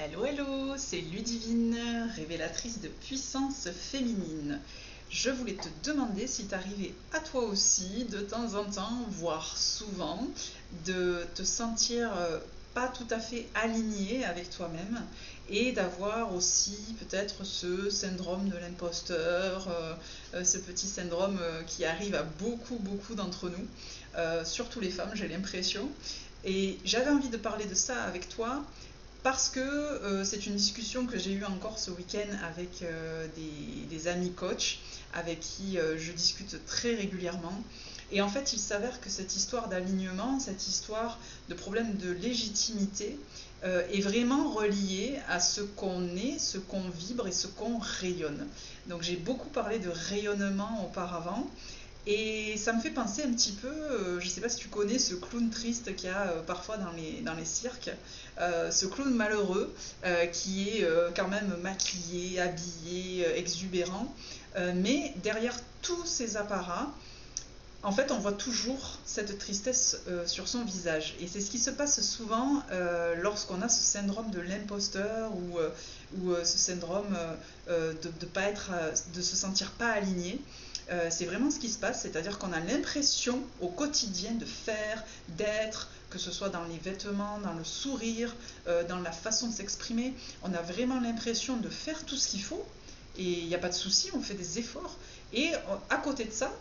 Hello, hello, c'est Ludivine, révélatrice de puissance féminine. Je voulais te demander si t'arrivais à toi aussi, de temps en temps, voire souvent, de te sentir pas tout à fait aligné avec toi-même et d'avoir aussi peut-être ce syndrome de l'imposteur, ce petit syndrome qui arrive à beaucoup d'entre nous, surtout les femmes, j'ai l'impression. Et j'avais envie de parler de ça avec toi parce que c'est une discussion que j'ai eue encore ce week-end avec des amis coachs avec qui je discute très régulièrement. Et en fait, il s'avère que cette histoire d'alignement, cette histoire de problème de légitimité est vraiment reliée à ce qu'on est, ce qu'on vibre et ce qu'on rayonne. Donc j'ai beaucoup parlé de rayonnement auparavant. Et ça me fait penser un petit peu, je ne sais pas si tu connais ce clown triste qu'il y a parfois dans les cirques, ce clown malheureux qui est quand même maquillé, habillé, exubérant, mais derrière tous ces apparats, en fait, on voit toujours cette tristesse sur son visage. Et c'est ce qui se passe souvent lorsqu'on a ce syndrome de l'imposteur ou ce syndrome de pas être, de se sentir pas aligné. C'est vraiment ce qui se passe, c'est-à-dire qu'on a l'impression au quotidien de faire, d'être, que ce soit dans les vêtements, dans le sourire, dans la façon de s'exprimer. On a vraiment l'impression de faire tout ce qu'il faut et il n'y a pas de souci, on fait des efforts. Et à côté de ça,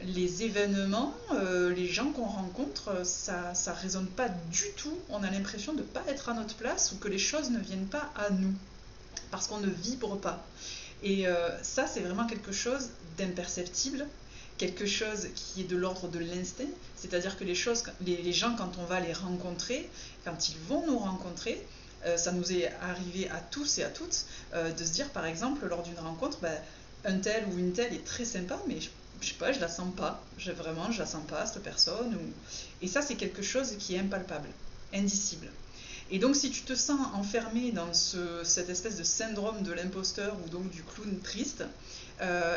les événements, les gens qu'on rencontre, ça ne résonne pas du tout. On a l'impression de ne pas être à notre place ou que les choses ne viennent pas à nous parce qu'on ne vibre pas. Et ça, c'est vraiment quelque chose d'imperceptible, quelque chose qui est de l'ordre de l'instinct, c'est-à-dire que les gens, quand on va les rencontrer, quand ils vont nous rencontrer, ça nous est arrivé à tous et à toutes de se dire, par exemple, lors d'une rencontre, un tel ou une telle est très sympa, mais je sais pas, je la sens pas, je la sens pas, cette personne. Et ça, c'est quelque chose qui est impalpable, indicible. Et donc si tu te sens enfermé dans cette espèce de syndrome de l'imposteur ou donc du clown triste,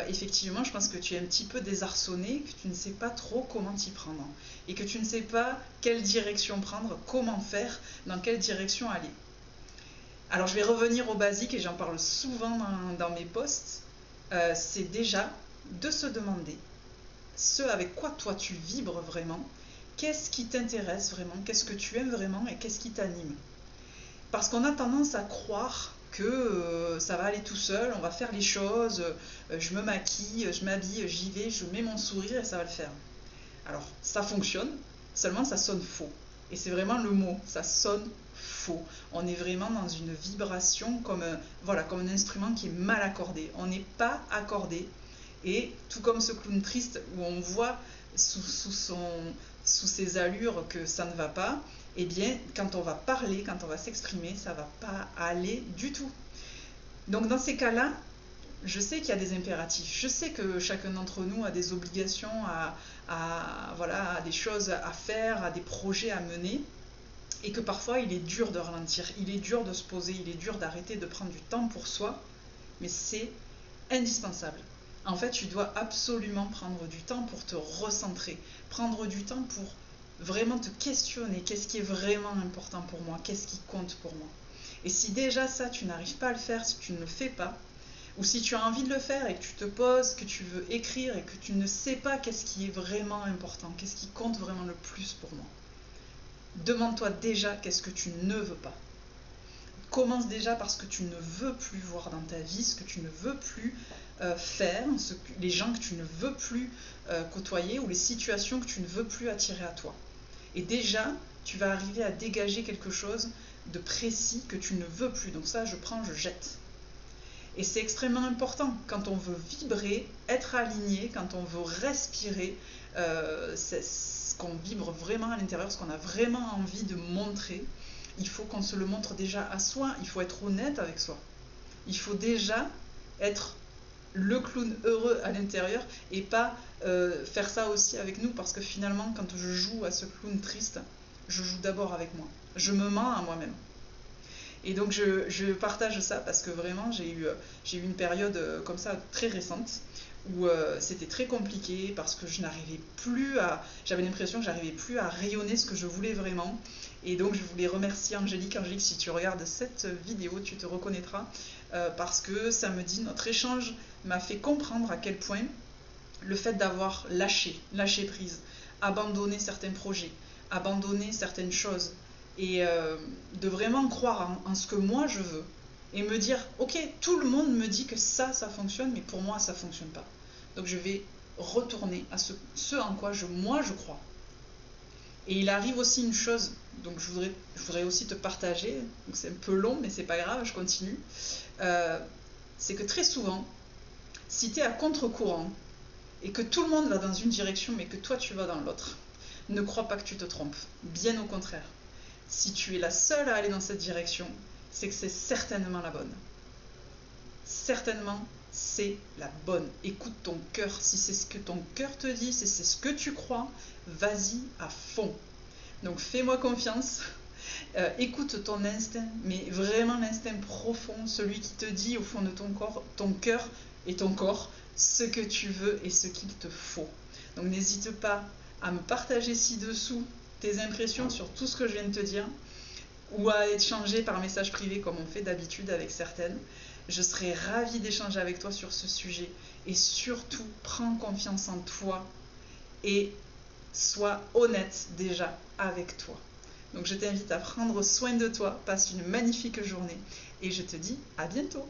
effectivement je pense que tu es un petit peu désarçonné, que tu ne sais pas trop comment t'y prendre et que tu ne sais pas quelle direction prendre, comment faire, dans quelle direction aller. Alors je vais revenir au basique et j'en parle souvent dans mes posts, c'est déjà de se demander ce avec quoi toi tu vibres vraiment. Qu'est-ce qui t'intéresse vraiment? Qu'est-ce que tu aimes vraiment et qu'est-ce qui t'anime? Parce qu'on a tendance à croire que ça va aller tout seul, on va faire les choses, je me maquille, je m'habille, j'y vais, je mets mon sourire et ça va le faire. Alors, ça fonctionne, seulement ça sonne faux. Et c'est vraiment le mot, ça sonne faux. On est vraiment dans une vibration voilà, comme un instrument qui est mal accordé. On n'est pas accordé. Et tout comme ce clown triste où on voit sous ses allures que ça ne va pas, eh bien, quand on va parler, quand on va s'exprimer, ça ne va pas aller du tout. Donc dans ces cas-là, je sais qu'il y a des impératifs. Je sais que chacun d'entre nous a des obligations, voilà, a des choses à faire, a des projets à mener. Et que parfois, il est dur de ralentir, il est dur de se poser, il est dur d'arrêter de prendre du temps pour soi. Mais c'est indispensable. En fait, tu dois absolument prendre du temps pour te recentrer, prendre du temps pour vraiment te questionner, qu'est-ce qui est vraiment important pour moi, qu'est-ce qui compte pour moi. Et si déjà ça, tu n'arrives pas à le faire, si tu ne le fais pas, ou si tu as envie de le faire et que tu te poses, que tu veux écrire et que tu ne sais pas qu'est-ce qui est vraiment important, qu'est-ce qui compte vraiment le plus pour moi, demande-toi déjà qu'est-ce que tu ne veux pas. Commence déjà par ce que tu ne veux plus voir dans ta vie, ce que tu ne veux plus faire, les gens que tu ne veux plus côtoyer ou les situations que tu ne veux plus attirer à toi. Et déjà, tu vas arriver à dégager quelque chose de précis que tu ne veux plus. Donc ça, je prends, je jette. Et c'est extrêmement important quand on veut vibrer, être aligné, quand on veut respirer, c'est ce qu'on vibre vraiment à l'intérieur, ce qu'on a vraiment envie de montrer. Il faut qu'on se le montre déjà à soi, il faut être honnête avec soi. Il faut déjà être le clown heureux à l'intérieur et pas faire ça aussi avec nous, parce que finalement, quand je joue à ce clown triste, je joue d'abord avec moi. Je me mens à moi-même. Et donc je partage ça parce que vraiment j'ai eu une période comme ça très récente où c'était très compliqué parce que j'avais l'impression que j'arrivais plus à rayonner ce que je voulais vraiment Et donc je voulais remercier Angélique. Angélique, si tu regardes cette vidéo, tu te reconnaîtras parce que ça me dit, notre échange m'a fait comprendre à quel point le fait d'avoir lâché prise, abandonné certains projets, abandonné certaines choses et de vraiment croire en ce que moi je veux et me dire ok, tout le monde me dit que ça fonctionne, mais pour moi ça fonctionne pas, donc je vais retourner à ce en quoi moi je crois. Et il arrive aussi une chose, donc je voudrais aussi te partager, donc c'est un peu long mais c'est pas grave, je continue. C'est que très souvent, si tu es à contre-courant et que tout le monde va dans une direction mais que toi tu vas dans l'autre, ne crois pas que tu te trompes, bien au contraire. Si tu es la seule à aller dans cette direction, c'est que c'est certainement la bonne. Certainement, c'est la bonne. Écoute ton cœur. Si c'est ce que ton cœur te dit, si c'est ce que tu crois, vas-y à fond. Donc fais-moi confiance. Écoute ton instinct, mais vraiment l'instinct profond, celui qui te dit au fond de ton corps, ton cœur et ton corps, ce que tu veux et ce qu'il te faut. Donc n'hésite pas à me partager ci-dessous tes impressions sur tout ce que je viens de te dire, ou à échanger par message privé comme on fait d'habitude avec certaines. Je serais ravie d'échanger avec toi sur ce sujet. Et surtout, prends confiance en toi et sois honnête déjà avec toi. Donc je t'invite à prendre soin de toi, passe une magnifique journée et je te dis à bientôt.